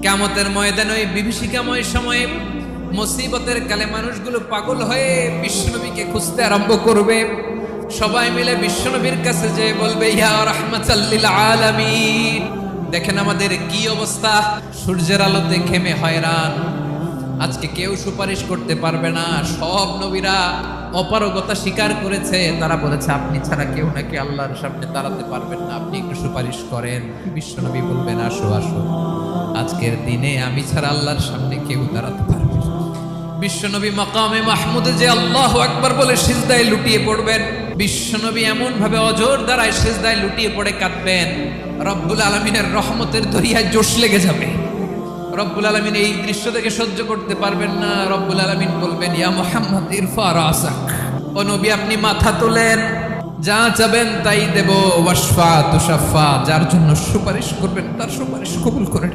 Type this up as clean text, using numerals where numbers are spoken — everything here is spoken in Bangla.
কিয়ামতের ময়দানে ওই বিভীষিকাময় সময়ে মুসিবতের কালে মানুষগুলো পাগল হয়ে বিশ্বনবীকে খুঁজতে আরম্ভ করবে। সবাই মিলে বিশ্বনবীর কাছে যেয়ে বলবে, ইয়া রাহমাতাল লিল আলামিন। দেখেন আমাদের কি অবস্থা, সূর্যের আলোতে ঘেমে হয়রান। আজকে কেউ সুপারিশ করতে পারবে না। সব নবীরা অপারগতা স্বীকার করেছে, তারা বলেছে আপনি ছাড়া কেউ নাকি আল্লাহর সামনে দাঁড়াতে পারবেন না, আপনি একটু সুপারিশ করেন। বিশ্বনবী বলবেন, আসো আসো, আজকের দিনে আমি ছাড়া আল্লাহর সামনে কেউ দাঁড়াতে পারবে না। বিশ্বনবী মাকামে মাহমুদে যে আল্লাহু আকবার বলে সিজদায় লুটিয়ে পড়বেন, বিশ্বনবী এমন ভাবে অজর দ্বারায় সিজদায় লুটিয়ে পড়ে কাঁদবেন, রব্বুল আলামিনের রহমতের দরিয়ায় জোশ লেগে যাবে। রব্বুল আলামিন এই দৃশ্য থেকে সহ্য করতে পারবেন না। রব্বুল আলামিন বলবেন, ইয়া মুহাম্মদ ইরফা রাসাক, ও নবী আপনি মাথা তোলেন, যা চাবেন তাই দেব। ওয়াশফা তুশাফা, যার জন্য সুপারিশ করবেন তার সুপারিশ কবুল করে